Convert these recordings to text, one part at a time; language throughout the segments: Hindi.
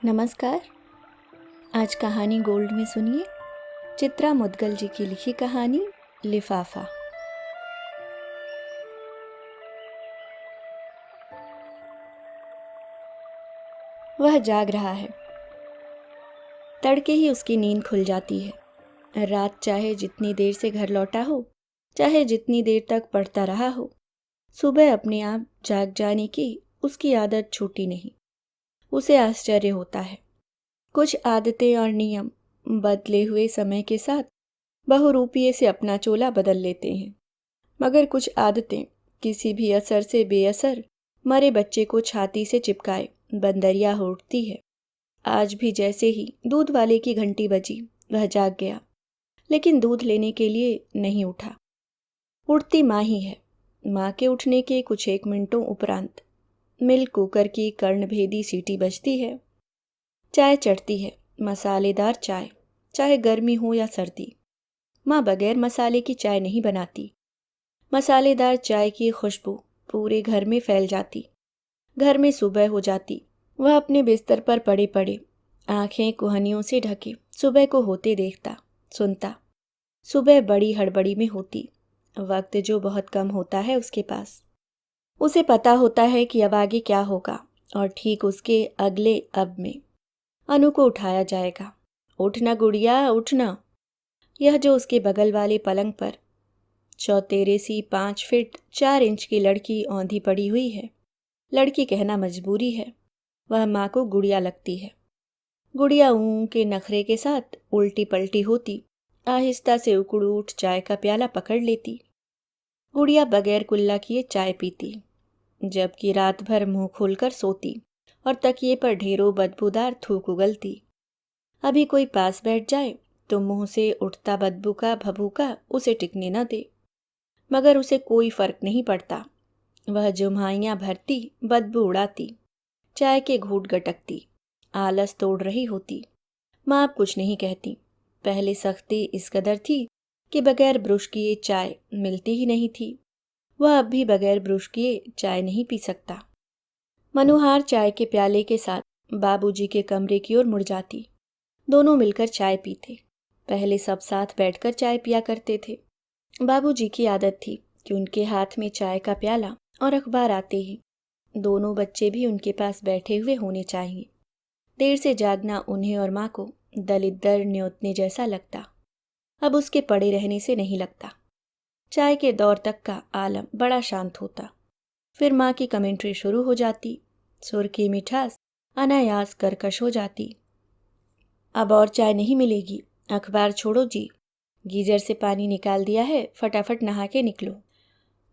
नमस्कार। आज कहानी गोल्ड में सुनिए चित्रा मुदगल जी की लिखी कहानी लिफाफा। वह जाग रहा है। तड़के ही उसकी नींद खुल जाती है। रात चाहे जितनी देर से घर लौटा हो, चाहे जितनी देर तक पढ़ता रहा हो, सुबह अपने आप जाग जाने की उसकी आदत छूटी नहीं। उसे आश्चर्य होता है। कुछ आदतें और नियम बदले हुए समय के साथ बहुरूपिये से अपना चोला बदल लेते हैं, मगर कुछ आदतें किसी भी असर से बेअसर मरे बच्चे को छाती से चिपकाए बंदरिया हो उठती है। आज भी जैसे ही दूध वाले की घंटी बजी, वह जाग गया, लेकिन दूध लेने के लिए नहीं उठा। उठती माँ ही है। माँ के उठने के कुछ एक मिनटों उपरांत मिल्क कुकर की कर्णभेदी सीटी बजती है। चाय चढ़ती है, मसालेदार चाय, चाहे गर्मी हो या सर्दी। माँ बगैर मसाले की चाय नहीं बनाती। मसालेदार चाय की खुशबू पूरे घर में फैल जाती। घर में सुबह हो जाती। वह अपने बिस्तर पर पड़े पड़े, आंखें कुहनियों से ढके, सुबह को होते देखता, सुनता। सुबह बड़ी हड़बड़ी में होती, वक्त जो बहुत कम होता है उसके पास। उसे पता होता है कि अब आगे क्या होगा, और ठीक उसके अगले अब में अनु को उठाया जाएगा। उठना गुड़िया उठना। यह जो उसके बगल वाले पलंग पर चौतेरे सी 5 फीट 4 इंच की लड़की औंधी पड़ी हुई है। लड़की कहना मजबूरी है, वह माँ को गुड़िया लगती है। गुड़िया ऊँ के नखरे के साथ उल्टी पलटी होती, आहिस्ता से उकड़ उठ चाय का प्याला पकड़ लेती। गुड़िया बगैर कुल्ला किए चाय पीती, जबकि रात भर मुंह खोलकर सोती और तकिए पर ढेरों बदबूदार थूक उगलती। अभी कोई पास बैठ जाए तो मुंह से उठता बदबू का भभूका उसे टिकने न दे, मगर उसे कोई फर्क नहीं पड़ता। वह जुम्हाइयाँ भरती, बदबू उड़ाती, चाय के घूंट गटकती, आलस तोड़ रही होती। माँ अब कुछ नहीं कहती। पहले सख्ती इस कदर थी कि बगैर ब्रुश किए चाय मिलती ही नहीं थी। वह अब भी बगैर ब्रुश किए चाय नहीं पी सकता। मनोहार चाय के प्याले के साथ बाबूजी के कमरे की ओर मुड़ जाती। दोनों मिलकर चाय पीते। पहले सब साथ बैठकर चाय पिया करते थे। बाबूजी की आदत थी कि उनके हाथ में चाय का प्याला और अखबार आते ही दोनों बच्चे भी उनके पास बैठे हुए होने चाहिए। देर से जागना उन्हें और माँ को दलिद्दर न्योतने जैसा लगता। अब उसके पड़े रहने से नहीं लगता। चाय के दौर तक का आलम बड़ा शांत होता। फिर माँ की कमेंट्री शुरू हो जाती। सुर की मिठास अनायास कर्कश हो जाती। अब और चाय नहीं मिलेगी, अखबार छोड़ो जी, गीजर से पानी निकाल दिया है, फटाफट नहा के निकलो।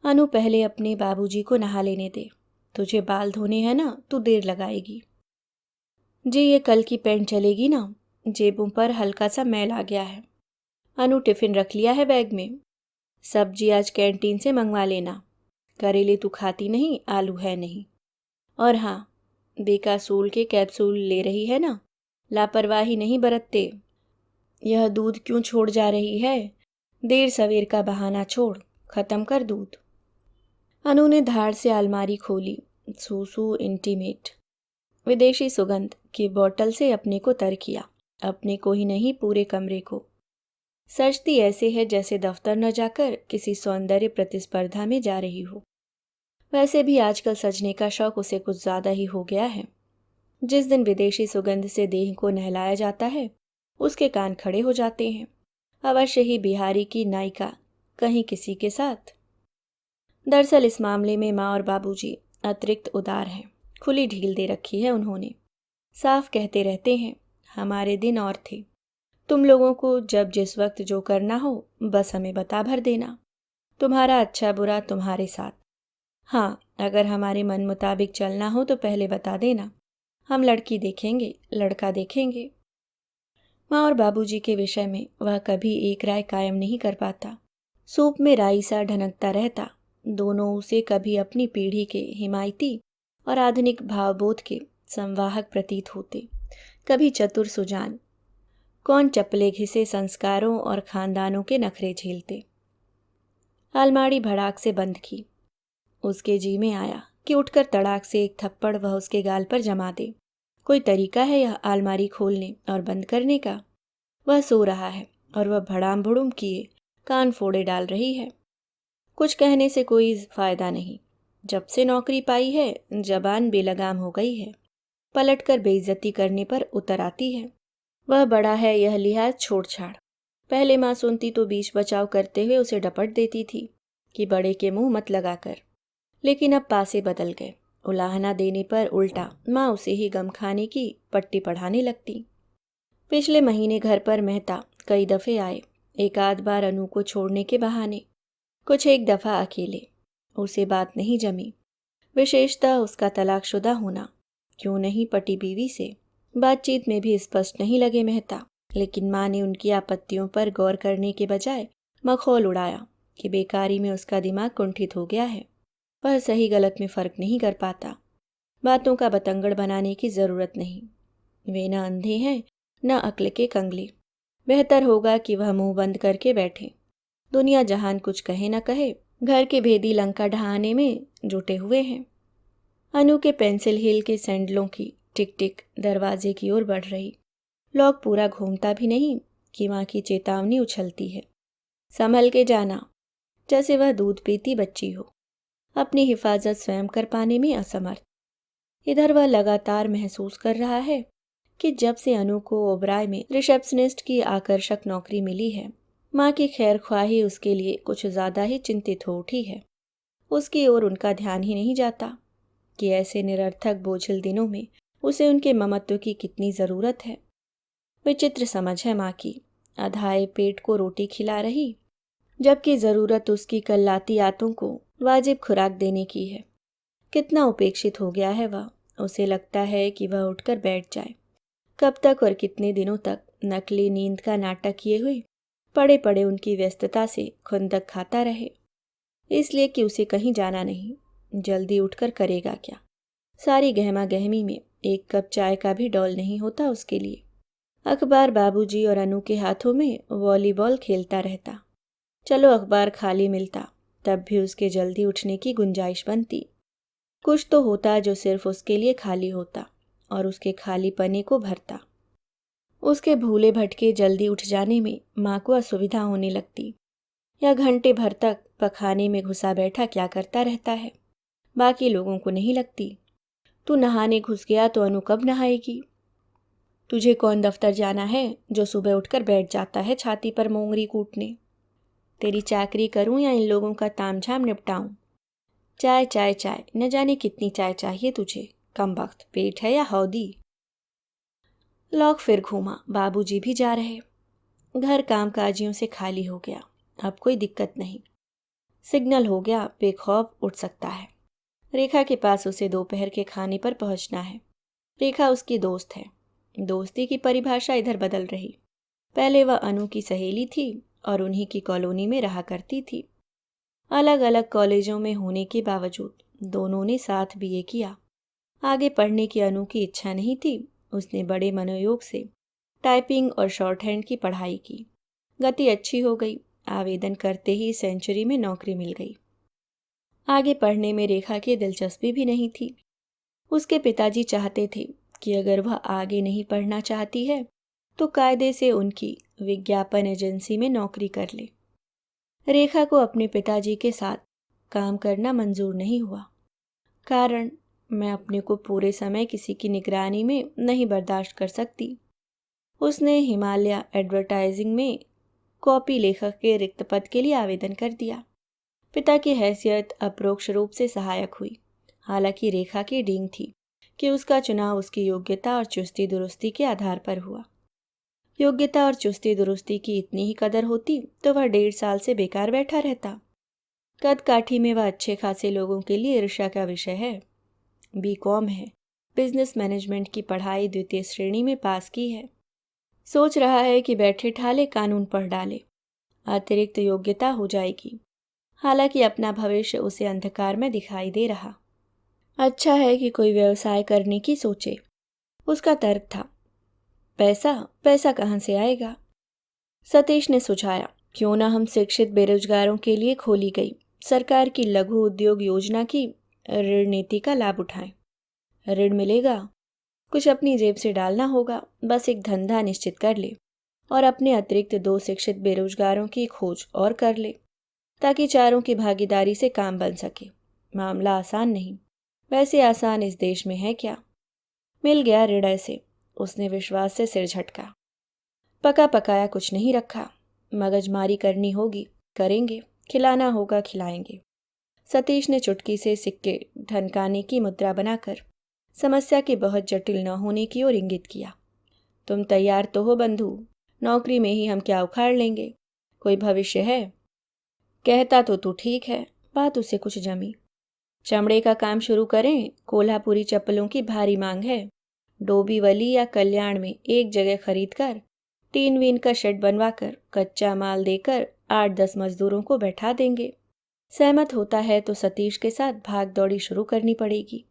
अनु पहले अपने बाबूजी को नहा लेने दे, तुझे बाल धोने हैं ना, तू देर लगाएगी। जी ये कल की पैंट चलेगी ना, जेबों पर हल्का सा मैल आ गया है। अनु टिफिन रख लिया है बैग में। सब्जी आज कैंटीन से मंगवा लेना। करेले तू खाती नहीं, आलू है नहीं। और हाँ, बेकासूल के कैप्सूल ले रही है ना, लापरवाही नहीं बरतते। यह दूध क्यों छोड़ जा रही है? देर सवेर का बहाना छोड़, खत्म कर दूध। अनु ने धाड़ से अलमारी खोली। सूसू इंटीमेट विदेशी सुगंध की बोतल से अपने को तर किया। अपने को ही नहीं, पूरे कमरे को। सजती ऐसे है जैसे दफ्तर न जाकर किसी सौंदर्य प्रतिस्पर्धा में जा रही हो। वैसे भी आजकल सजने का शौक उसे कुछ ज्यादा ही हो गया है। जिस दिन विदेशी सुगंध से देह को नहलाया जाता है, उसके कान खड़े हो जाते हैं। अवश्य ही बिहारी की नायिका कहीं किसी के साथ। दरअसल इस मामले में माँ और बाबूजी अतिरिक्त उदार हैं। खुली ढील दे रखी है उन्होंने। साफ कहते रहते हैं, हमारे दिन और थे। तुम लोगों को जब जिस वक्त जो करना हो बस हमें बता भर देना। तुम्हारा अच्छा बुरा तुम्हारे साथ। हाँ, अगर हमारे मन मुताबिक चलना हो तो पहले बता देना। हम लड़की देखेंगे, लड़का देखेंगे। माँ और बाबूजी के विषय में वह कभी एक राय कायम नहीं कर पाता। सूप में राई सा ढनकता रहता। दोनों उसे कभी अपनी पीढ़ी के हिमायती और आधुनिक भावबोध के संवाहक प्रतीत होते, कभी चतुर सुजान। कौन चपले घिसे संस्कारों और खानदानों के नखरे झेलते। अलमारी भड़ाक से बंद की। उसके जी में आया कि उठकर तड़ाक से एक थप्पड़ वह उसके गाल पर जमा दे। कोई तरीका है यह अलमारी खोलने और बंद करने का? वह सो रहा है और वह भड़ाम भुड़ुम किए कान फोड़े डाल रही है। कुछ कहने से कोई फायदा नहीं। जब से नौकरी पाई है जबान बेलगाम हो गई है, पलटकर बेइज्जती करने पर उतर आती है। वह बड़ा है यह लिहाज छोड़ छाड़। पहले माँ सुनती तो बीच बचाव करते हुए उसे डपट देती थी कि बड़े के मुंह मत लगा कर, लेकिन अब पासे बदल गए। उलाहना देने पर उल्टा माँ उसे ही गम खाने की पट्टी पढ़ाने लगती। पिछले महीने घर पर मेहता कई दफ़े आए, एक आध बार अनु को छोड़ने के बहाने, कुछ एक दफ़ा अकेले। उसे बात नहीं जमी, विशेषतः उसका तलाकशुदा होना। क्यों नहीं पटी बीवी से बातचीत में भी स्पष्ट नहीं लगे मेहता, लेकिन माँ ने उनकी आपत्तियों पर गौर करने के बजाय मखौल उड़ाया कि बेकारी में उसका दिमाग कुंठित हो गया है, वह सही गलत में फ़र्क नहीं कर पाता। बातों का बतंगड़ बनाने की ज़रूरत नहीं, वे न अंधे हैं न अक्ल के कंगले। बेहतर होगा कि वह मुंह बंद करके बैठे। दुनिया जहान कुछ कहे न कहे, घर के भेदी लंका ढहाने में जुटे हुए हैं। अनु के पेंसिल हिल के सैंडलों की टिक टिक दरवाजे की ओर बढ़ रही। लॉक पूरा घूमता भी नहीं कि माँ की चेतावनी उछलती है, संभल के जाना, जैसे वह दूध पीती बच्ची हो, अपनी हिफाजत स्वयं कर पाने में असमर्थ। इधर वह लगातार महसूस कर रहा है कि जब से अनु को ओबराय में रिसेप्शनिस्ट की आकर्षक नौकरी मिली है, माँ की खैर ख्वाही उसके लिए कुछ ज़्यादा ही चिंतित हो उठी है। उसकी ओर उनका ध्यान ही नहीं जाता कि ऐसे निरर्थक बोझिल दिनों में उसे उनके ममत्व की कितनी ज़रूरत है। विचित्र समझ है माँ की, अधाए पेट को रोटी खिला रही, जबकि ज़रूरत उसकी कल्लाती आंतों को वाजिब खुराक देने की है। कितना उपेक्षित हो गया है वह। उसे लगता है कि वह उठकर बैठ जाए। कब तक और कितने दिनों तक नकली नींद का नाटक किए हुए पड़े पड़े उनकी व्यस्तता से खुंदक खाता रहे, इसलिए कि उसे कहीं जाना नहीं। जल्दी उठकर करेगा क्या? सारी गहमा गहमी में एक कप चाय का भी डौल नहीं होता उसके लिए। अखबार बाबूजी और अनु के हाथों में वॉलीबॉल खेलता रहता। चलो अखबार खाली मिलता तब भी उसके जल्दी उठने की गुंजाइश बनती। कुछ तो होता जो सिर्फ उसके लिए खाली होता और उसके खाली पने को भरता। उसके भूले भटके जल्दी उठ जाने में माँ को असुविधा होने लगती। या घंटे भर तक पखाने में घुसा बैठा क्या करता रहता है, बाकी लोगों को नहीं लगती। तू नहाने घुस गया तो अनु कब नहाएगी? तुझे कौन दफ्तर जाना है जो सुबह उठकर बैठ जाता है छाती पर मोंगरी कूटने? तेरी चाकरी करूं या इन लोगों का तामझाम निपटाऊं? चाय चाय चाय, न जाने कितनी चाय चाहिए तुझे, कम वक्त पेट है या हौदी। लॉक फिर घूमा, बाबूजी भी जा रहे। घर कामकाजियों से खाली हो गया, अब कोई दिक्कत नहीं। सिग्नल हो गया, बेखौफ उठ सकता है। रेखा के पास उसे दोपहर के खाने पर पहुंचना है। रेखा उसकी दोस्त है। दोस्ती की परिभाषा इधर बदल रही। पहले वह अनु की सहेली थी और उन्हीं की कॉलोनी में रहा करती थी। अलग अलग कॉलेजों में होने के बावजूद दोनों ने साथ बीए किया। आगे पढ़ने की अनु की इच्छा नहीं थी। उसने बड़े मनोयोग से टाइपिंग और शॉर्ट हैंड की पढ़ाई की। गति अच्छी हो गई। आवेदन करते ही सेंचुरी में नौकरी मिल गई। आगे पढ़ने में रेखा की दिलचस्पी भी नहीं थी। उसके पिताजी चाहते थे कि अगर वह आगे नहीं पढ़ना चाहती है तो कायदे से उनकी विज्ञापन एजेंसी में नौकरी कर ले। रेखा को अपने पिताजी के साथ काम करना मंजूर नहीं हुआ। कारण, मैं अपने को पूरे समय किसी की निगरानी में नहीं बर्दाश्त कर सकती। उसने हिमालय एडवर्टाइजिंग में कॉपी लेखक के रिक्त पद के लिए आवेदन कर दिया। पिता की हैसियत अप्रोक्ष रूप से सहायक हुई। हालांकि रेखा की डींग थी कि उसका चुनाव उसकी योग्यता और चुस्ती दुरुस्ती के आधार पर हुआ। योग्यता और चुस्ती दुरुस्ती की इतनी ही कदर होती तो वह 1.5 साल से बेकार बैठा रहता। कद काठी में वह अच्छे खासे लोगों के लिए ईर्ष्या का विषय है। बीकॉम है, बिजनेस मैनेजमेंट की पढ़ाई 2य श्रेणी में पास की है। सोच रहा है कि बैठे ठाले कानून पढ़ डाले, अतिरिक्त योग्यता हो जाएगी। हालांकि अपना भविष्य उसे अंधकार में दिखाई दे रहा। अच्छा है कि कोई व्यवसाय करने की सोचे, उसका तर्क था। पैसा पैसा कहाँ से आएगा? सतीश ने सुझाया, क्यों ना हम शिक्षित बेरोजगारों के लिए खोली गई सरकार की लघु उद्योग योजना की ऋण नीति का लाभ उठाएं। ऋण मिलेगा, कुछ अपनी जेब से डालना होगा, बस एक धंधा निश्चित कर ले और अपने अतिरिक्त 2 शिक्षित बेरोजगारों की खोज और कर ले, ताकि चारों की भागीदारी से काम बन सके। मामला आसान नहीं, वैसे आसान इस देश में है क्या। मिल गया ऋण ऐसे, उसने विश्वास से सिर झटका। पका पकाया कुछ नहीं रखा, मगजमारी करनी होगी, करेंगे, खिलाना होगा, खिलाएंगे। सतीश ने चुटकी से सिक्के ढनकाने की मुद्रा बनाकर समस्या के बहुत जटिल न होने की ओर इंगित किया। तुम तैयार तो हो बंधु, नौकरी में ही हम क्या उखाड़ लेंगे, कोई भविष्य है? कहता तो तू ठीक है, बात उसे कुछ जमी। चमड़े का काम शुरू करें, कोल्हापुरी चप्पलों की भारी मांग है। डोंबिवली या कल्याण में एक जगह खरीद कर टीन वीन का शेड बनवाकर कच्चा माल देकर 8-10 मजदूरों को बैठा देंगे। सहमत होता है तो सतीश के साथ भाग दौड़ी शुरू करनी पड़ेगी।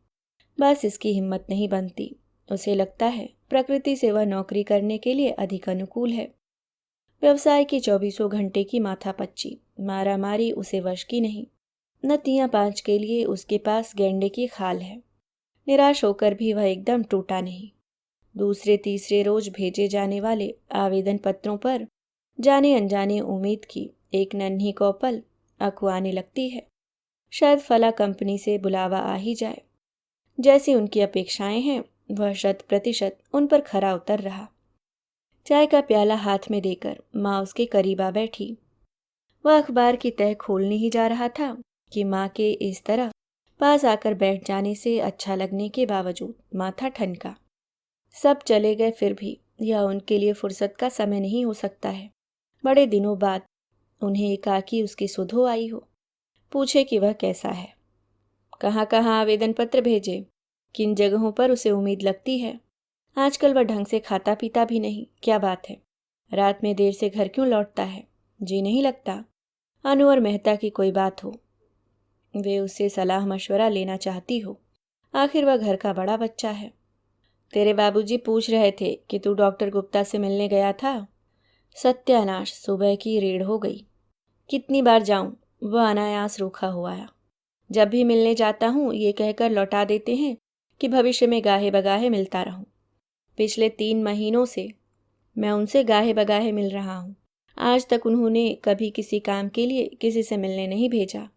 बस इसकी हिम्मत नहीं बनती। उसे लगता है प्रकृति से वह नौकरी करने के लिए अधिक अनुकूल है। व्यवसाय की 24 घंटे की माथापच्ची, मारामारी उसे वश की नहीं। न 3-5 के लिए उसके पास गेंडे की खाल है। निराश होकर भी वह एकदम टूटा नहीं। दूसरे तीसरे रोज भेजे जाने वाले आवेदन पत्रों पर जाने अनजाने उम्मीद की एक नन्ही कौपल अकुआने लगती है। शायद फला कंपनी से बुलावा आ ही जाए। जैसी उनकी अपेक्षाएं हैं, वह 100% उन पर खरा उतर रहा। चाय का प्याला हाथ में देकर माँ उसके करीब आ बैठी। वह अखबार की तह खोलने ही जा रहा था कि माँ के इस तरह पास आकर बैठ जाने से अच्छा लगने के बावजूद माथा ठनका। सब चले गए, फिर भी यह उनके लिए फुर्सत का समय नहीं हो सकता है। बड़े दिनों बाद उन्हें एकाकी उसकी सुध हो आई हो। पूछे कि वह कैसा है, कहाँ कहाँ आवेदन पत्र भेजे, किन जगहों पर उसे उम्मीद लगती है। आजकल वह ढंग से खाता पीता भी नहीं, क्या बात है। रात में देर से घर क्यों लौटता है, जी नहीं लगता। अनु और मेहता की कोई बात हो, वे उससे सलाह मशवरा लेना चाहती हो। आखिर वह घर का बड़ा बच्चा है। तेरे बाबूजी पूछ रहे थे कि तू डॉक्टर गुप्ता से मिलने गया था। सत्यानाश, सुबह की रेड हो गई। कितनी बार जाऊं, वह अनायास रूखा हुआ आया। जब भी मिलने जाता हूं ये कहकर लौटा देते हैं कि भविष्य में गाहे बगाहे मिलता रहूं। पिछले 3 महीनों से मैं उनसे गाहे बगाहे मिल रहा हूं। आज तक उन्होंने कभी किसी काम के लिए किसी से मिलने नहीं भेजा।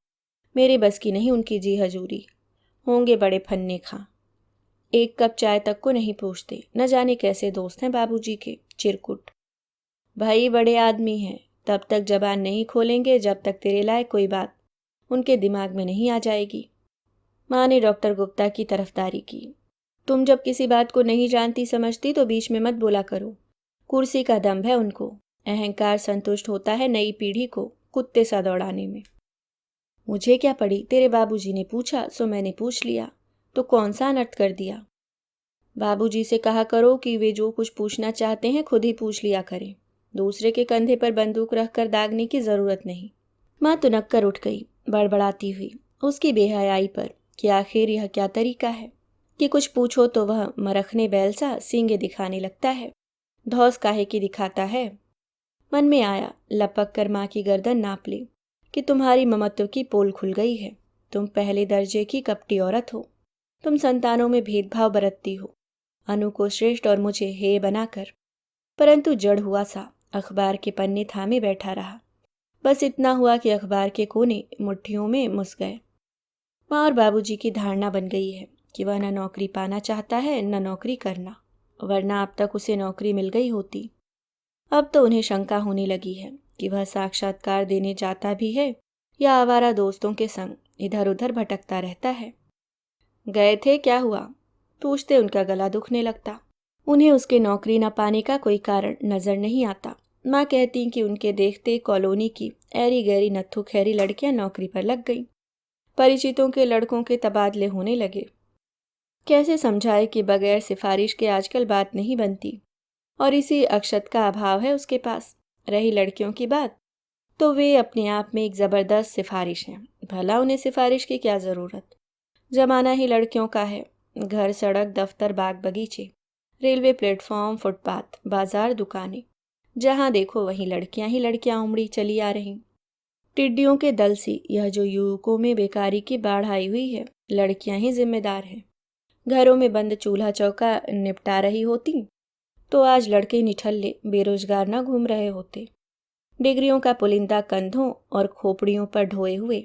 मेरे बस की नहीं उनकी जी हजूरी। होंगे बड़े फन्ने खां, एक कप चाय तक को नहीं पूछते। न जाने कैसे दोस्त हैं बाबूजी के, चिरकुट। भाई बड़े आदमी हैं, तब तक जबान नहीं खोलेंगे जब तक तेरे लायक कोई बात उनके दिमाग में नहीं आ जाएगी। माँ ने डॉक्टर गुप्ता की तरफदारी की। तुम जब किसी बात को नहीं जानती समझती तो बीच में मत बोला करो। कुर्सी का दम्भ है उनको, अहंकार संतुष्ट होता है नई पीढ़ी को कुत्ते सा दौड़ाने में। मुझे क्या पड़ी, तेरे बाबूजी ने पूछा सो मैंने पूछ लिया, तो कौन सा अनर्थ कर दिया। बाबूजी से कहा करो कि वे जो कुछ पूछना चाहते हैं खुद ही पूछ लिया करें। दूसरे के कंधे पर बंदूक रखकर दागने की जरूरत नहीं। माँ तुनक कर उठ गई, बड़बड़ाती हुई उसकी बेहयाई पर कि आखिर यह क्या तरीका है कि कुछ पूछो तो वह मरखने बैल सा सींगे दिखाने लगता है। धौस काहे की दिखाता है। मन में आया, लपक कर माँ की गर्दन नाप ली कि तुम्हारी ममत्व की पोल खुल गई है। तुम पहले दर्जे की कपटी औरत हो। तुम संतानों में भेदभाव बरतती हो, अनु को श्रेष्ठ और मुझे हे बनाकर। परंतु जड़ हुआ सा अखबार के पन्ने थामे बैठा रहा। बस इतना हुआ कि अखबार के कोने मुट्ठियों में मुस गए। माँ और बाबूजी की धारणा बन गई है कि वह न नौकरी पाना चाहता है न नौकरी करना, वरना अब तक उसे नौकरी मिल गई होती। अब तो उन्हें शंका होने लगी है कि वह साक्षात्कार देने जाता भी है या आवारा दोस्तों के संग इधर उधर भटकता रहता है। गए थे, क्या हुआ, पूछते उनका गला दुखने लगता। उन्हें उसके नौकरी न पाने का कोई कारण नजर नहीं आता। माँ कहती कि उनके देखते कॉलोनी की ऐरी गैरी नत्थु खैरी लड़कियां नौकरी पर लग गईं। परिचितों के लड़कों के तबादले होने लगे। कैसे समझाए कि बगैर सिफारिश के आजकल बात नहीं बनती, और इसी अक्षत का अभाव है उसके पास। रही लड़कियों की बात, तो वे अपने आप में एक ज़बरदस्त सिफारिश हैं। भला उन्हें सिफारिश की क्या ज़रूरत, जमाना ही लड़कियों का है। घर, सड़क, दफ्तर, बाग बगीचे, रेलवे प्लेटफॉर्म, फुटपाथ, बाजार, दुकानें, जहाँ देखो वहीं लड़कियां ही लड़कियां उमड़ी चली आ रहीं। टिड्डियों के दल सी यह जो युवकों में बेकारी की बाढ़ आई हुई है, लड़कियां ही जिम्मेदार हैं। घरों में बंद चूल्हा चौका निपटा रही होती तो आज लड़के निठल्ले बेरोजगार न घूम रहे होते, डिग्रियों का पुलिंदा कंधों और खोपड़ियों पर ढोए हुए,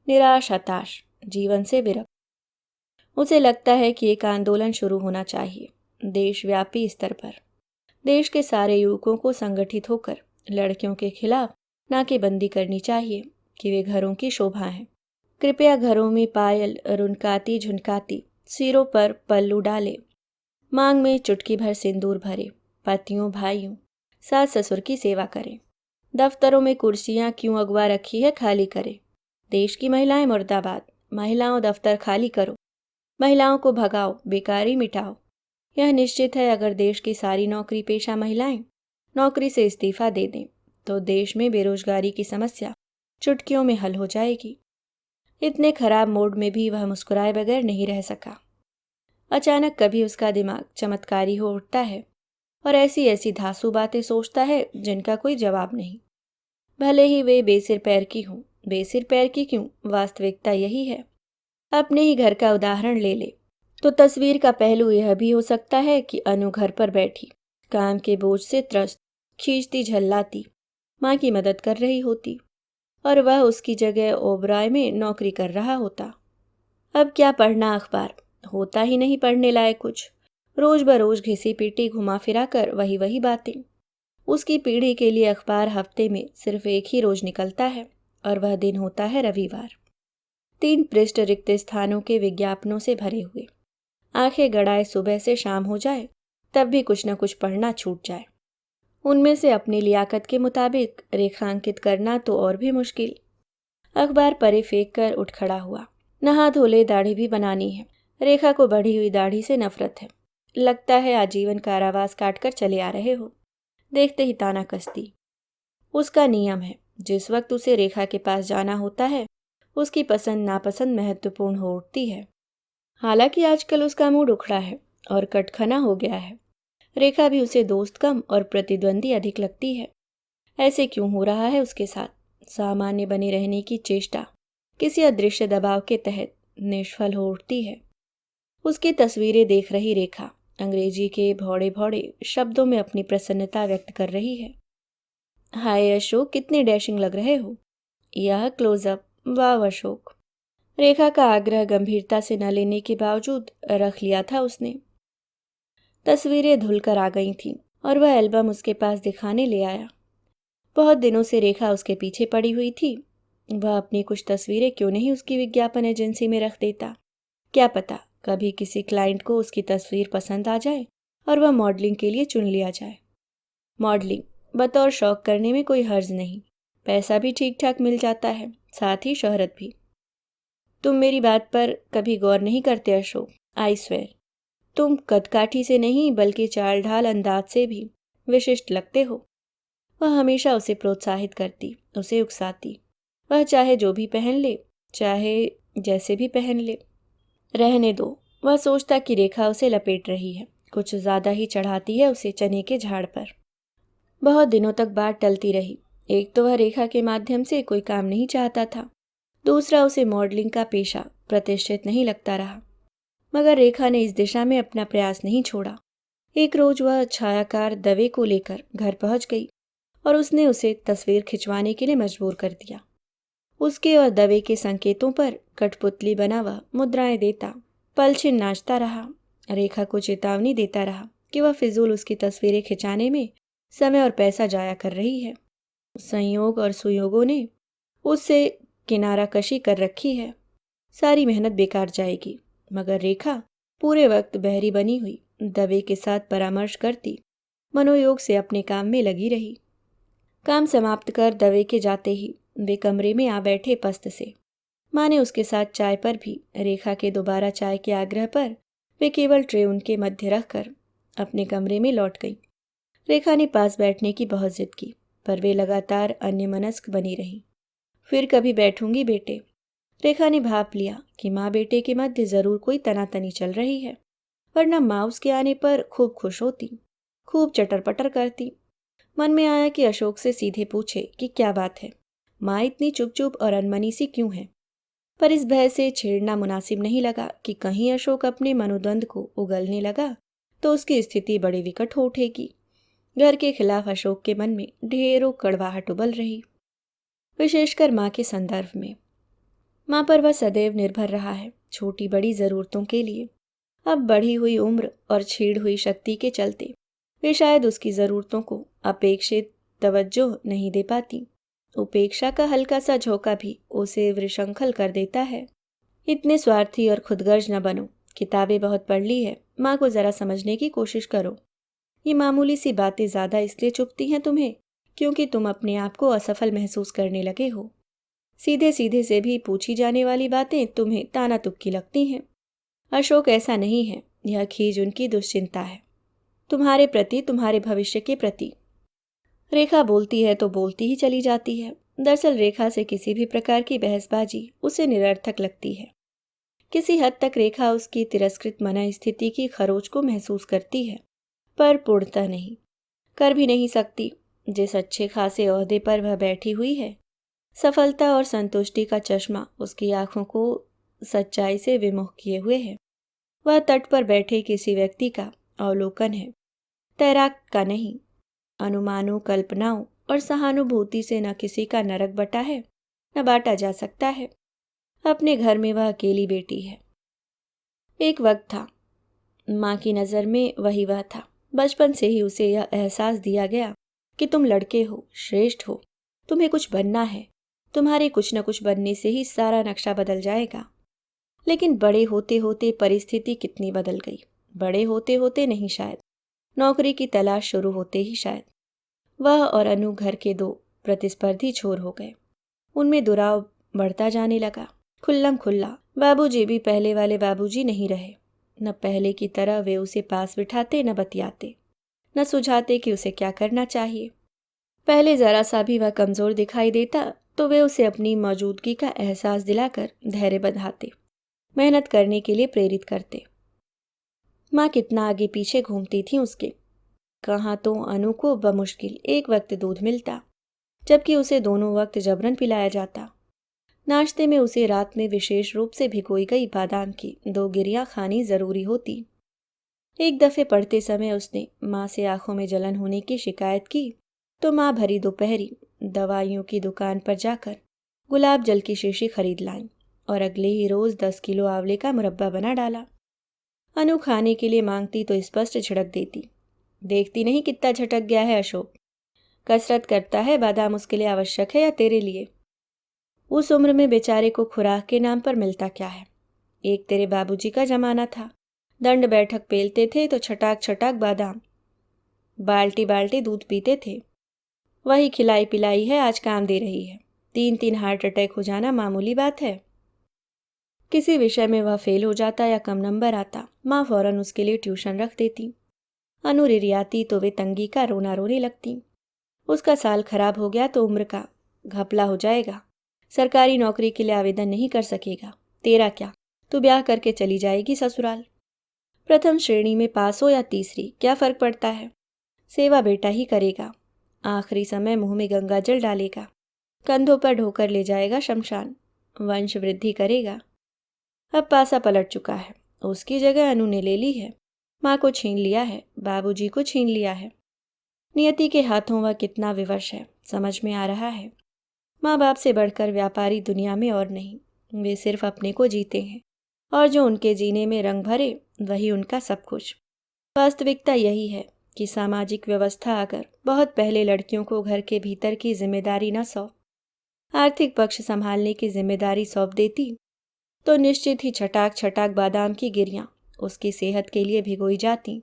निराश हताश, जीवन से विरक्त। उसे लगता है कि एक आंदोलन शुरू होना चाहिए, देशव्यापी स्तर पर। देश के सारे युवकों को संगठित होकर लड़कियों के खिलाफ नाकेबंदी करनी चाहिए कि वे घरों की शोभा हैं। कृपया घरों में पायल रुनकाती झुनकाती, सिरों पर पल्लू डाले, मांग में चुटकी भर सिंदूर भरे, पतियों भाइयों सास ससुर की सेवा करें। दफ्तरों में कुर्सियां क्यों अगवा रखी है, खाली करे। देश की महिलाएं मुर्दाबाद, महिलाओं दफ्तर खाली करो, महिलाओं को भगाओ, बेकारी मिटाओ। यह निश्चित है अगर देश की सारी नौकरी पेशा महिलाएं नौकरी से इस्तीफा दे दें तो देश में बेरोजगारी की समस्या चुटकियों में हल हो जाएगी। इतने खराब मूड में भी वह मुस्कुराए बगैर नहीं रह सका। अचानक कभी उसका दिमाग चमत्कारी हो उठता है और ऐसी ऐसी धांसू बातें सोचता है जिनका कोई जवाब नहीं। भले ही वे बेसिर पैर की हों, बेसिर पैर की क्यों, वास्तविकता यही है। अपने ही घर का उदाहरण ले ले तो तस्वीर का पहलू यह भी हो सकता है कि अनु घर पर बैठी, काम के बोझ से त्रस्त, खींचती झल्लाती माँ की मदद कर रही होती और वह उसकी जगह ओबराय में नौकरी कर रहा होता। अब क्या पढ़ना अखबार, होता ही नहीं पढ़ने लायक कुछ। रोज बरोज घिसी पीटी घुमा फिरा कर वही वही बातें। उसकी पीढ़ी के लिए अखबार हफ्ते में सिर्फ एक ही रोज निकलता है और वह दिन होता है रविवार। 3 पृष्ठ रिक्त स्थानों के विज्ञापनों से भरे हुए। आंखें गड़ाए सुबह से शाम हो जाए तब भी कुछ न कुछ पढ़ना छूट जाए। उनमें से अपनी लियाकत के मुताबिक रेखांकित करना तो और भी मुश्किल। अखबार परे फेंक कर उठ खड़ा हुआ। नहा धोले दाढ़ी भी बनानी है। रेखा को बढ़ी हुई दाढ़ी से नफरत है। लगता है आजीवन कारावास काटकर चले आ रहे हो। देखते ही ताना कसती। उसका नियम है, जिस वक्त उसे रेखा के पास जाना होता है उसकी पसंद नापसंद महत्वपूर्ण हो उठती है। हालांकि आजकल उसका मूड उखड़ा है और कटखना हो गया है। रेखा भी उसे दोस्त कम और प्रतिद्वंदी अधिक लगती है। ऐसे क्यों हो रहा है उसके साथ? सामान्य बने रहने की चेष्टा किसी अदृश्य दबाव के तहत निष्फल हो उठती है। उसकी तस्वीरें देख रही रेखा अंग्रेजी के भौड़े भौड़े शब्दों में अपनी प्रसन्नता व्यक्त कर रही है। हाय अशोक, कितने डैशिंग लग रहे हो। यह क्लोजअप, वाह अशोक। रेखा का आग्रह गंभीरता से न लेने के बावजूद रख लिया था उसने। तस्वीरें धुलकर आ गई थीं और वह एल्बम उसके पास दिखाने ले आया। बहुत दिनों से रेखा उसके पीछे पड़ी हुई थी। वह अपनी कुछ तस्वीरें क्यों नहीं उसकी विज्ञापन एजेंसी में रख देता। क्या पता कभी किसी क्लाइंट को उसकी तस्वीर पसंद आ जाए और वह मॉडलिंग के लिए चुन लिया जाए। मॉडलिंग बतौर शौक करने में कोई हर्ज नहीं, पैसा भी ठीक ठाक मिल जाता है, साथ ही शोहरत भी। तुम मेरी बात पर कभी गौर नहीं करते अशोक, आई स्वेर। तुम कदकाठी से नहीं बल्कि चाल ढाल अंदाज से भी विशिष्ट लगते हो। वह हमेशा उसे प्रोत्साहित करती, उसे उकसाती। वह चाहे जो भी पहन ले, चाहे जैसे भी पहन ले, रहने दो। वह सोचता कि रेखा उसे लपेट रही है, कुछ ज्यादा ही चढ़ाती है उसे चने के झाड़ पर। बहुत दिनों तक बात टलती रही। एक तो वह रेखा के माध्यम से कोई काम नहीं चाहता था, दूसरा उसे मॉडलिंग का पेशा प्रतिष्ठित नहीं लगता रहा। मगर रेखा ने इस दिशा में अपना प्रयास नहीं छोड़ा। एक रोज वह छायाकार दवे को लेकर घर पहुंच गई और उसने उसे तस्वीर खिंचवाने के लिए मजबूर कर दिया। उसके और दवे के संकेतों पर कठपुतली बना वह मुद्राएं देता, पलछिन नाचता रहा। रेखा को चेतावनी देता रहा कि वह फिजूल उसकी तस्वीरें खिंचाने में समय और पैसा जाया कर रही है। संयोग और सुयोगों ने उससे किनारा कशी कर रखी है। सारी मेहनत बेकार जाएगी। मगर रेखा पूरे वक्त बहरी बनी हुई दवे के साथ परामर्श करती मनोयोग से अपने काम में लगी रही। काम समाप्त कर दवे के जाते ही वे कमरे में आ बैठे पस्त से। माँ ने उसके साथ चाय पर भी रेखा के दोबारा चाय के आग्रह पर वे केवल ट्रे उनके मध्य रखकर अपने कमरे में लौट गई। रेखा ने पास बैठने की बहुत जिद की, पर वे लगातार अन्यमनस्क बनी रही। फिर कभी बैठूंगी बेटे। रेखा ने भाप लिया कि माँ बेटे के मध्य जरूर कोई तनातनी चल रही है, वरना माँ उसके आने पर खूब खुश होती, खूब चटर पटर करती। मन में आया कि अशोक से सीधे पूछे कि क्या बात है, माँ इतनी चुप चुप और अनमनी सी क्यों है। पर इस भय से छेड़ना मुनासिब नहीं लगा कि कहीं अशोक अपने मनोद्वंद को उगलने लगा तो उसकी स्थिति बड़ी विकट हो उठेगी। घर के खिलाफ अशोक के मन में ढेरों कड़वाहट उबल रही, विशेषकर माँ के संदर्भ में। माँ पर वह सदैव निर्भर रहा है छोटी बड़ी ज़रूरतों के लिए। अब बढ़ी हुई उम्र और छीड़ हुई शक्ति के चलते वे शायद उसकी ज़रूरतों को अपेक्षित तवज्जो नहीं दे पाती। उपेक्षा का हल्का सा झोंका भी उसे विशृंखल कर देता है। इतने स्वार्थी और खुदगर्ज न बनो। किताबें बहुत पढ़ ली है, माँ को ज़रा समझने की कोशिश करो। ये मामूली सी बातें ज़्यादा इसलिए चुभती हैं तुम्हें क्योंकि तुम अपने आप को असफल महसूस करने लगे हो। सीधे सीधे से भी पूछी जाने वाली बातें तुम्हें ताना तुक्की लगती हैं। अशोक ऐसा नहीं है, यह खीज उनकी दुश्चिंता है तुम्हारे प्रति, तुम्हारे भविष्य के प्रति। रेखा बोलती है तो बोलती ही चली जाती है। दरअसल रेखा से किसी भी प्रकार की बहसबाजी उसे निरर्थक लगती है। किसी हद तक रेखा उसकी तिरस्कृत मन स्थिति की खरोच को महसूस करती है, पर पूर्णतः नहीं, कर भी नहीं सकती। जिस अच्छे खासे ओहदे पर वह बैठी हुई है, सफलता और संतुष्टि का चश्मा उसकी आंखों को सच्चाई से विमुख किए हुए है। वह तट पर बैठे किसी व्यक्ति का अवलोकन है, तैराक का नहीं। अनुमानों, कल्पनाओं और सहानुभूति से न किसी का नरक बटा है, न बांटा जा सकता है। अपने घर में वह अकेली बेटी है। एक वक्त था, माँ की नज़र में वही वह था। बचपन से ही उसे यह एहसास दिया गया कि तुम लड़के हो, श्रेष्ठ हो, तुम्हें कुछ बनना है। तुम्हारे कुछ न कुछ बनने से ही सारा नक्शा बदल जाएगा। लेकिन बड़े होते होते परिस्थिति कितनी बदल गई। बड़े होते होते नहीं, शायद नौकरी की तलाश शुरू होते ही शायद वह और अनु घर के दो प्रतिस्पर्धी छोर हो गए। उनमें दुराव बढ़ता जाने लगा, खुल्लम खुल्ला। बाबूजी भी पहले वाले बाबूजी नहीं रहे। न पहले की तरह वे उसे पास बिठाते, न बतियाते, न सुझाते कि उसे क्या करना चाहिए। पहले जरा सा भी वह कमज़ोर दिखाई देता तो वे उसे अपनी मौजूदगी का एहसास दिलाकर धैर्य बंधाते, मेहनत करने के लिए प्रेरित करते। माँ कितना आगे पीछे घूमती थी उसके। कहाँ तो अनु को बमुश्किल एक वक्त दूध मिलता, जबकि उसे दोनों वक्त जबरन पिलाया जाता। नाश्ते में उसे रात में विशेष रूप से भिगोई गई बादाम की 2 गिरियाँ खानी जरूरी होती। एक दफे पढ़ते समय उसने माँ से आंखों में जलन होने की शिकायत की तो माँ भरी दोपहरी दवाइयों की दुकान पर जाकर गुलाब जल की शीशी खरीद लाई और अगले ही रोज 10 किलो आंवले का मुरब्बा बना डाला। अनु खाने के लिए मांगती तो स्पष्ट झिड़क देती। देखती नहीं कितना झटक गया है अशोक, कसरत करता है, बादाम उसके लिए आवश्यक है या तेरे लिए? उस उम्र में बेचारे को खुराक के नाम पर मिलता क्या है। एक तेरे बाबूजी का जमाना था, दंड बैठक पेलते थे तो छटाक छटाक बादाम, बाल्टी बाल्टी दूध पीते थे। वही खिलाई पिलाई है आज काम दे रही है। 3-3 हार्ट अटैक हो जाना मामूली बात है। किसी विषय में वह फेल हो जाता या कम नंबर आता, माँ फौरन उसके लिए ट्यूशन रख देती। अनु रिरियाती तो वे तंगी का रोना रोने लगती। उसका साल खराब हो गया तो उम्र का घपला हो जाएगा, सरकारी नौकरी के लिए आवेदन नहीं कर सकेगा। तेरा क्या, तू ब्याह करके चली जाएगी ससुराल। प्रथम श्रेणी में पास हो या तीसरी, क्या फर्क पड़ता है। सेवा बेटा ही करेगा, आखिरी समय मुंह में गंगा जल डालेगा, कंधों पर ढोकर ले जाएगा शमशान, वंश वृद्धि करेगा। अब पासा पलट चुका है, उसकी जगह अनु ने ले ली है। माँ को छीन लिया है, बाबूजी को छीन लिया है। नियति के हाथों वह कितना विवश है, समझ में आ रहा है। माँ बाप से बढ़कर व्यापारी दुनिया में और नहीं। वे सिर्फ अपने को जीते हैं और जो उनके जीने में रंग भरे वही उनका सब कुछ। वास्तविकता यही है कि सामाजिक व्यवस्था अगर बहुत पहले लड़कियों को घर के भीतर की जिम्मेदारी न सौंप, आर्थिक पक्ष संभालने की जिम्मेदारी सौंप देती तो निश्चित ही छटाक छटाक बादाम की गिरियाँ उसकी सेहत के लिए भिगोई जाती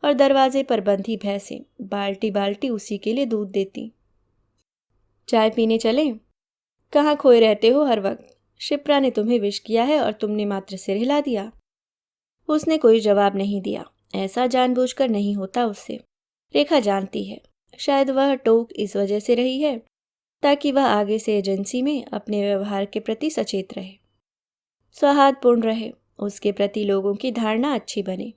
और दरवाजे पर बंधी भैंसें बाल्टी बाल्टी उसी के लिए दूध देती। चाय पीने चलें? कहाँ खोए रहते हो हर वक्त? शिप्रा ने तुम्हें विश किया है और तुमने मात्र सिर हिला दिया। उसने कोई जवाब नहीं दिया, ऐसा जानबूझकर नहीं होता उससे। रेखा जानती है, शायद वह टोक इस वजह से रही है ताकि वह आगे से एजेंसी में अपने व्यवहार के प्रति सचेत रहे, सौहार्दपूर्ण रहे, उसके प्रति लोगों की धारणा अच्छी बने,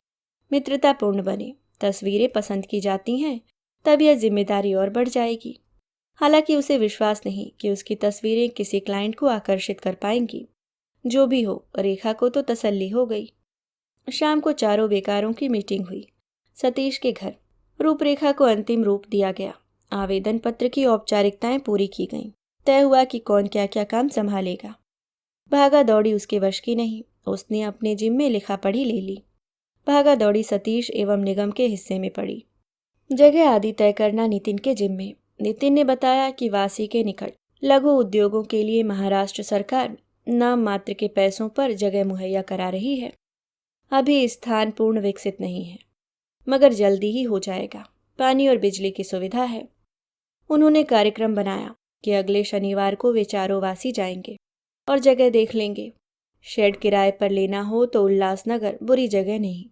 मित्रतापूर्ण बने। तस्वीरें पसंद की जाती हैं तब यह जिम्मेदारी और बढ़ जाएगी। हालांकि उसे विश्वास नहीं कि उसकी तस्वीरें किसी क्लाइंट को आकर्षित कर पाएंगी। जो भी हो, रेखा को तो तसल्ली हो गई। शाम को चारों बेकारों की मीटिंग हुई सतीश के घर। रूपरेखा को अंतिम रूप दिया गया। आवेदन पत्र की औपचारिकताएं पूरी की गईं। तय हुआ कि कौन क्या क्या काम संभालेगा। भागा दौड़ी उसके वश की नहीं। उसने अपने जिम में लिखा पढ़ी ले ली। भागा दौड़ी सतीश एवं निगम के हिस्से में पड़ी। जगह आदि तय करना नितिन के जिम्मे। नितिन ने बताया कि वासी के निकट लघु उद्योगों के लिए महाराष्ट्र सरकार नाम मात्र के पैसों पर जगह मुहैया करा रही है। अभी स्थान पूर्ण विकसित नहीं है, मगर जल्दी ही हो जाएगा। पानी और बिजली की सुविधा है। उन्होंने कार्यक्रम बनाया कि अगले शनिवार को वे चारों वासी जाएंगे और जगह देख लेंगे। शेड किराए पर लेना हो तो उल्लासनगर बुरी जगह नहीं,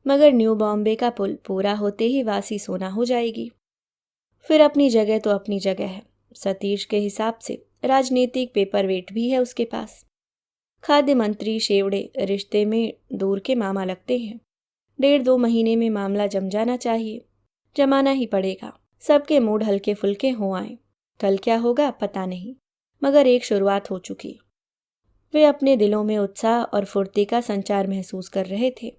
मगर न्यू बॉम्बे का पुल पूरा होते ही वासी सोना हो जाएगी। फिर अपनी जगह तो अपनी जगह है। सतीश के हिसाब से राजनीतिक पेपर वेट भी है उसके पास। खाद्य मंत्री शेवड़े रिश्ते में दूर के मामा लगते हैं। 1.5-2 महीने में मामला जम जाना चाहिए। जमाना ही पड़ेगा। सबके मूड हल्के फुल्के हो आए। कल क्या होगा पता नहीं, मगर एक शुरुआत हो चुकी। वे अपने दिलों में उत्साह और फुर्ती का संचार महसूस कर रहे थे।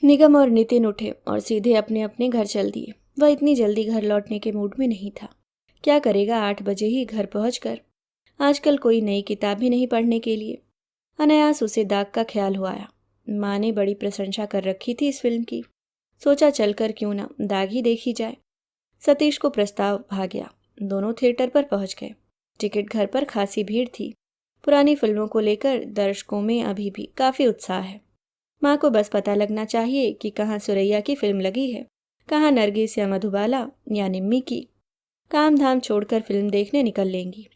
निगम और नितिन उठे और सीधे अपने अपने घर चल दिए। वह इतनी जल्दी घर लौटने के मूड में नहीं था। क्या करेगा 8 बजे ही घर पहुंचकर? आजकल कोई नई किताब भी नहीं पढ़ने के लिए। अनायास उसे दाग का ख्याल हुआ आया। माँ ने बड़ी प्रशंसा कर रखी थी इस फिल्म की। सोचा चलकर क्यों ना दाग ही देखी जाए। सतीश को प्रस्ताव भा गया। दोनों थिएटर पर पहुंच गए। टिकट घर पर खासी भीड़ थी। पुरानी फिल्मों को लेकर दर्शकों में अभी भी काफ़ी उत्साह है। माँ को बस पता लगना चाहिए कि कहाँ सुरैया की फिल्म लगी है, कहाँ नरगिस या मधुबाला या निम्मी की। काम धाम छोड़कर फिल्म देखने निकल लेंगी।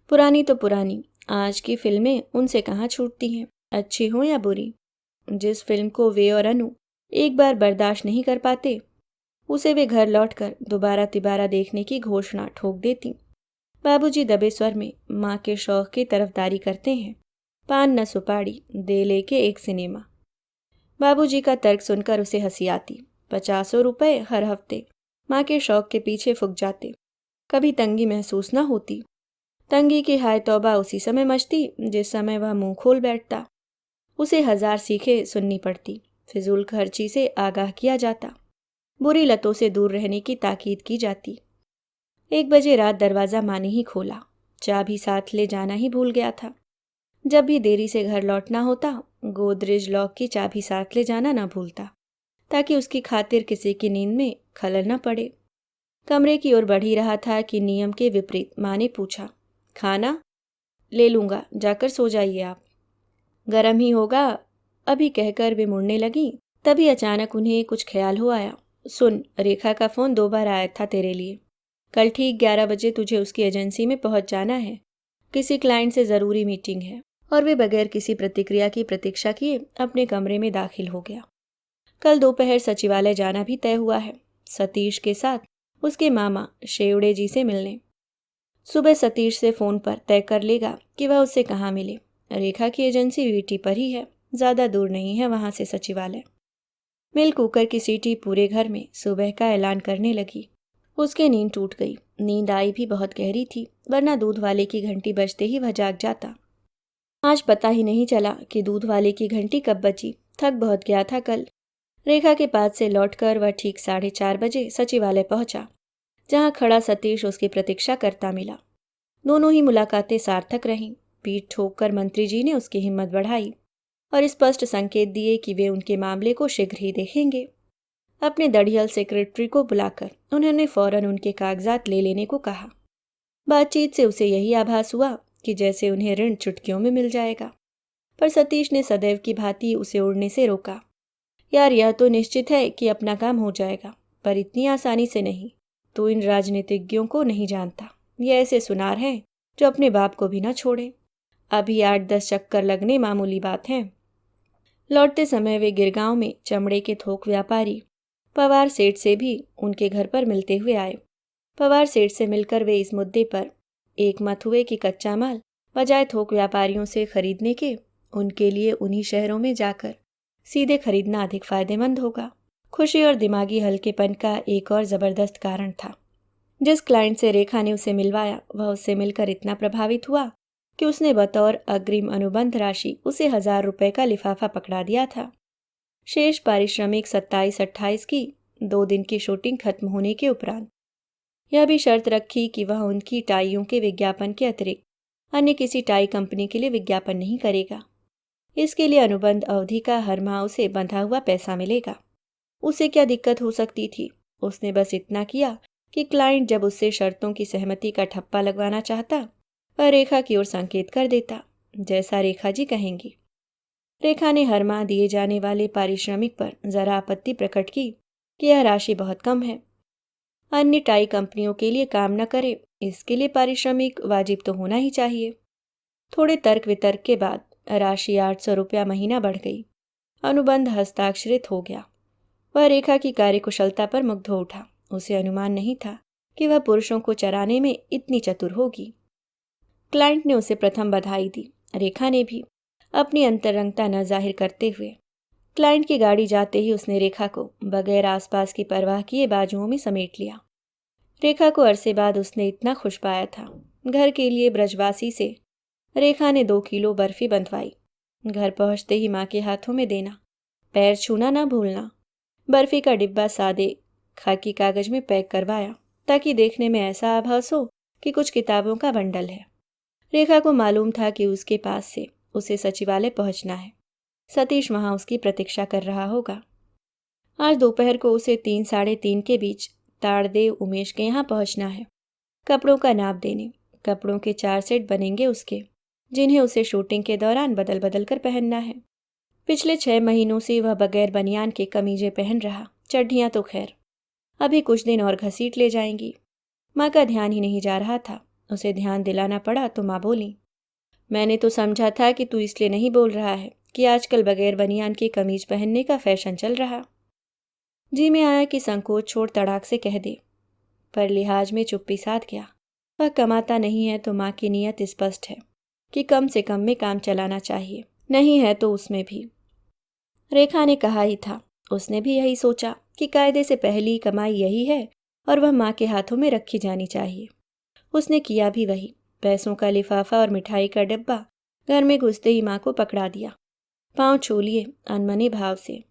पुरानी तो पुरानी, आज की फिल्में उनसे कहाँ छूटती हैं, अच्छी हो या बुरी। जिस फिल्म को वे और अनु एक बार बर्दाश्त नहीं कर पाते, उसे वे घर लौटकर दोबारा तिबारा देखने की घोषणा ठोक देती। बाबूजी दबे स्वर में माँ के शौक की तरफदारी करते हैं। पान न सुपाड़ी, दे लेके एक सिनेमा। बाबूजी का तर्क सुनकर उसे हंसी आती। 50 रुपए हर हफ्ते माँ के शौक के पीछे फूक जाते। कभी तंगी महसूस न होती। तंगी की हाय तौबा उसी समय मचती जिस समय वह मुंह खोल बैठता। उसे 1000 सीखें सुननी पड़ती। फिजूल खर्ची से आगाह किया जाता। बुरी लतों से दूर रहने की ताकीद की जाती। 1 बजे रात दरवाज़ा माँ ने ही खोला। चाबी साथ ले जाना ही भूल गया था। जब भी देरी से घर लौटना होता, गोदरेज लॉक की चाबी साथ ले जाना न भूलता, ताकि उसकी खातिर किसी की नींद में खलल न पड़े। कमरे की ओर बढ़ ही रहा था कि नियम के विपरीत माँ ने पूछा, खाना? ले लूँगा, जाकर सो जाइए आप। गरम ही होगा, अभी कहकर वे मुड़ने लगी। तभी अचानक उन्हें कुछ ख्याल हो आया। सुन, रेखा का फ़ोन 2 बार आया था तेरे लिए। कल ठीक 11 बजे तुझे उसकी एजेंसी में पहुंच जाना है। किसी क्लाइंट से ज़रूरी मीटिंग है। और वे बगैर किसी प्रतिक्रिया की प्रतीक्षा किए अपने कमरे में दाखिल हो गया। कल दोपहर सचिवालय जाना भी तय हुआ है, सतीश के साथ उसके मामा शेवड़े जी से मिलने। सुबह सतीश से फ़ोन पर तय कर लेगा कि वह उससे कहाँ मिले। रेखा की एजेंसी वीटी पर ही है, ज़्यादा दूर नहीं है वहाँ से सचिवालय। मिल कुकर की सीटी पूरे घर में सुबह का ऐलान करने लगी। उसकी नींद टूट गई। नींद आई भी बहुत गहरी थी, वरना दूध वाले की घंटी बजते ही वह जाग जाता। आज पता ही नहीं चला कि दूध वाले की घंटी कब बजी। थक बहुत गया था कल। रेखा के पास से लौटकर वह ठीक 4:30 बजे सचिवालय पहुंचा, जहां खड़ा सतीश उसकी प्रतीक्षा करता मिला। दोनों ही मुलाकातें सार्थक रहीं। पीठ ठोककर मंत्री जी ने उसकी हिम्मत बढ़ाई और स्पष्ट संकेत दिए कि वे उनके मामले को शीघ्र ही देखेंगे। अपने दढ़ियल सेक्रेटरी को बुलाकर उन्होंने फौरन उनके कागजात ले लेने को कहा। बातचीत से उसे यही आभास हुआ कि जैसे उन्हें ऋण चुटकियों में मिल जाएगा, पर सतीश ने सदैव की भांति उसे उड़ने से रोका। यार, यह तो निश्चित है कि अपना काम हो जाएगा, पर इतनी आसानी से नहीं। तू इन राजनीतिज्ञों को नहीं जानता। ये ऐसे सुनार हैं जो अपने बाप को भी ना छोड़े। अभी 8-10 चक्कर लगने मामूली बात है। लौटते समय वे गिरगांव में चमड़े के थोक व्यापारी पवार सेठ से भी उनके घर पर मिलते हुए आए। पवार सेठ से मिलकर वे इस मुद्दे पर एक मत हुए कि कच्चा माल बजाय थोक व्यापारियों से खरीदने के उनके लिए उन्हीं शहरों में जाकर सीधे खरीदना अधिक फायदेमंद होगा। खुशी और दिमागी हल्केपन का एक और ज़बरदस्त कारण था। जिस क्लाइंट से रेखा ने उसे मिलवाया, वह उससे मिलकर इतना प्रभावित हुआ कि उसने बतौर अग्रिम अनुबंध राशि उसे 1,000 रुपये का लिफाफा पकड़ा दिया था। शेष पारिश्रमिक 27-28 की 2 दिन की शूटिंग खत्म होने के उपरांत। यह भी शर्त रखी कि वह उनकी टाइयों के विज्ञापन के अतिरिक्त अन्य किसी टाई कंपनी के लिए विज्ञापन नहीं करेगा। इसके लिए अनुबंध अवधि का हर माह उसे बंधा हुआ पैसा मिलेगा। उसे क्या दिक्कत हो सकती थी? उसने बस इतना किया कि क्लाइंट जब उससे शर्तों की सहमति का ठप्पा लगवाना चाहता, वह रेखा की ओर संकेत कर देता, जैसा रेखा जी कहेंगी। रेखा ने हर माह दिए जाने वाले पारिश्रमिक पर जरा आपत्ति प्रकट की कि यह राशि बहुत कम है। अन्य टाई कंपनियों के लिए काम न करे, इसके लिए पारिश्रमिक वाजिब तो होना ही चाहिए। थोड़े तर्क वितर्क के बाद राशि 800 रुपया महीना बढ़ गई। अनुबंध हस्ताक्षरित हो गया। वह रेखा की कार्यकुशलता पर मुग्ध हो उठा। उसे अनुमान नहीं था कि वह पुरुषों को चराने में इतनी चतुर होगी। क्लाइंट ने उसे प्रथम बधाई दी। रेखा ने भी, अपनी अंतरंगता न जाहिर करते हुए। क्लाइंट की गाड़ी जाते ही उसने रेखा को बगैर आसपास की परवाह किए बाजुओं में समेट लिया। रेखा को अरसे बाद उसने इतना खुश पाया था। घर के लिए ब्रजवासी से रेखा ने 2 किलो बर्फी बंधवाई। घर पहुंचते ही माँ के हाथों में देना, पैर छूना ना भूलना। बर्फी का डिब्बा सादे खाकी कागज में पैक करवाया ताकि देखने में ऐसा आभास हो कि कुछ किताबों का बंडल है। रेखा को मालूम था कि उसके पास से उसे सचिवालय पहुंचना है। सतीश वहां उसकी प्रतीक्षा कर रहा होगा। आज दोपहर को उसे 3-3:30 के बीच ताड़देव उमेश के यहाँ पहुंचना है। कपड़ों का नाप देने, कपड़ों के 4 सेट बनेंगे उसके, जिन्हें उसे शूटिंग के दौरान बदल बदल कर पहनना है। पिछले 6 महीनों से वह बगैर बनियान के कमीजें पहन रहा, चड्ढियाँ तो खैर अभी कुछ दिन और घसीट ले जाएंगी। माँ का ध्यान ही नहीं जा रहा था। उसे ध्यान दिलाना पड़ा तो माँ बोली, मैंने तो समझा था कि तू इसलिए नहीं बोल रहा है कि आजकल बगैर बनियान की कमीज पहनने का फैशन चल रहा। जी में आया कि संकोच छोड़ तड़ाक से कह दे, पर लिहाज में चुप्पी साध गया। वह कमाता नहीं है तो माँ की नीयत स्पष्ट है कि कम से कम में काम चलाना चाहिए, नहीं है तो उसमें भी। रेखा ने कहा ही था, उसने भी यही सोचा कि कायदे से पहली कमाई यही है और वह माँ के हाथों में रखी जानी चाहिए। उसने किया भी वही। पैसों का लिफाफा और मिठाई का डिब्बा घर में घुसते ही माँ को पकड़ा दिया। पाँव छू लिए अनमने भाव से।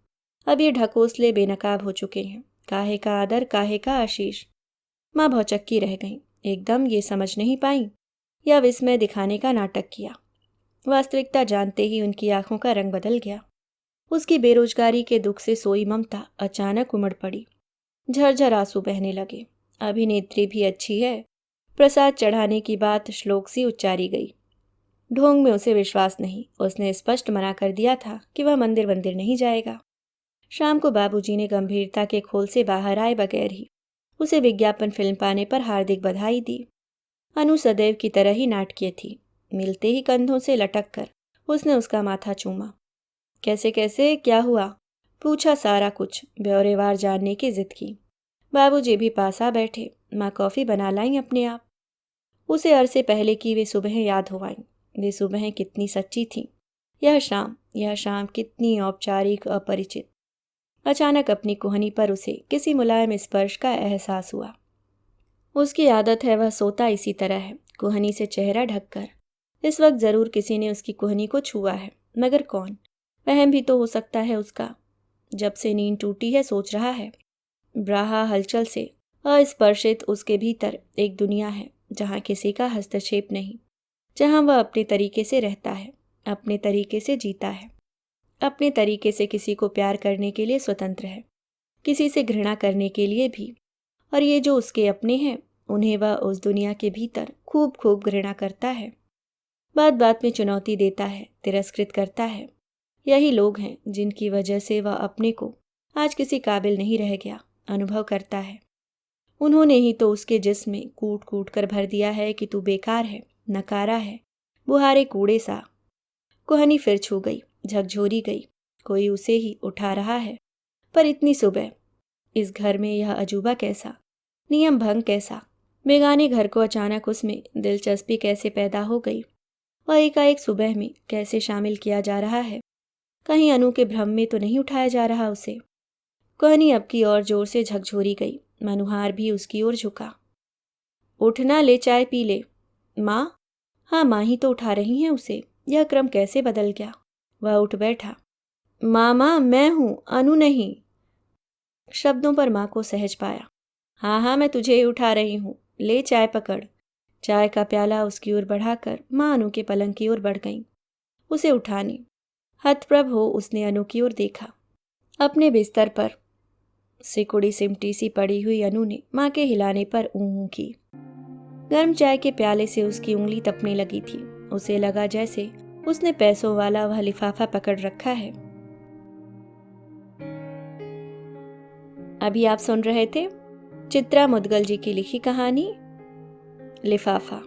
अब ये ढकोसले बेनकाब हो चुके हैं। काहे का आदर, काहे का आशीष। माँ भौचक्की रह गईं। एकदम ये समझ नहीं पाई या विस्मय दिखाने का नाटक किया। वास्तविकता जानते ही उनकी आंखों का रंग बदल गया। उसकी बेरोजगारी के दुख से सोई ममता अचानक उमड़ पड़ी। झरझर आंसू बहने लगे। अभिनेत्री भी अच्छी है, प्रसाद चढ़ाने की बात श्लोक सी उच्चारी गई। ढोंग में उसे विश्वास नहीं। उसने स्पष्ट मना कर दिया था कि वह मंदिर वंदिर नहीं जाएगा। शाम को बाबूजी ने गंभीरता के खोल से बाहर आए बगैर ही उसे विज्ञापन फिल्म पाने पर हार्दिक बधाई दी। अनु सदैव की तरह ही नाटकीय थी। मिलते ही कंधों से लटक कर उसने उसका माथा चूमा। कैसे कैसे, क्या हुआ, पूछा सारा कुछ ब्यौरेवार जानने की जिद की। बाबूजी भी पास आ बैठे। माँ कॉफ़ी बना लाई अपने आप। उसे अरसे पहले की वे सुबहें याद हो आईं। वे सुबहें कितनी सच्ची थीं। यह शाम कितनी औपचारिक, अपरिचित। अचानक अपनी कुहनी पर उसे किसी मुलायम स्पर्श का एहसास हुआ। उसकी आदत है, वह सोता इसी तरह है, कुहनी से चेहरा ढककर। इस वक्त जरूर किसी ने उसकी कुहनी को छुआ है, मगर कौन? वहम भी तो हो सकता है उसका। जब से नींद टूटी है सोच रहा है। ब्राहा हलचल से अस्पर्शित उसके भीतर एक दुनिया है जहाँ किसी का हस्तक्षेप नहीं, जहाँ वह अपने तरीके से रहता है, अपने तरीके से जीता है, अपने तरीके से किसी को प्यार करने के लिए स्वतंत्र है, किसी से घृणा करने के लिए भी। और ये जो उसके अपने हैं, उन्हें वह उस दुनिया के भीतर खूब खूब घृणा करता है, बात बात में चुनौती देता है, तिरस्कृत करता है। यही लोग हैं जिनकी वजह से वह अपने को आज किसी काबिल नहीं रह गया अनुभव करता है। उन्होंने ही तो उसके जिस्म में कूट कूट कर भर दिया है कि तू बेकार है, नकारा है, बुहारे कूड़े सा। कुहनी फिर छू गई, झकझोरी गई। कोई उसे ही उठा रहा है। पर इतनी सुबह इस घर में यह अजूबा कैसा, नियम भंग कैसा? बेगाने घर को अचानक उसमें दिलचस्पी कैसे पैदा हो गई? वह एकाएक सुबह में कैसे शामिल किया जा रहा है? कहीं अनु के भ्रम में तो नहीं उठाया जा रहा उसे? कुहनी अब की और जोर से झकझोरी गई। मनुहार भी उसकी ओर झुका। उठना, ले चाय पी ले। माँ, हाँ, माँ ही तो उठा रही हैं उसे। यह क्रम कैसे बदल गया। वह उठ बैठा। मामा, मैं हूँ, अनु नहीं। शब्दों पर माँ को सहज पाया। हाँ हाँ, मैं तुझे ही उठा रही हूँ, ले चाय पकड़। चाय का प्याला उसकी ओर बढ़ाकर माँ अनु के पलंग की ओर बढ़ गई, उसे उठाने। हतप्रभ हो उसने अनु की ओर देखा। अपने बिस्तर पर सिकुड़ी सिमटी सी पड़ी हुई अनु ने माँ के हिलाने पर ऊँ की। गर्म चाय के प्याले से उसकी उंगली तपने लगी थी। उसे लगा जैसे उसने पैसों वाला वह लिफाफा पकड़ रखा है। अभी आप सुन रहे थे चित्रा मुदगल जी की लिखी कहानी लिफाफा।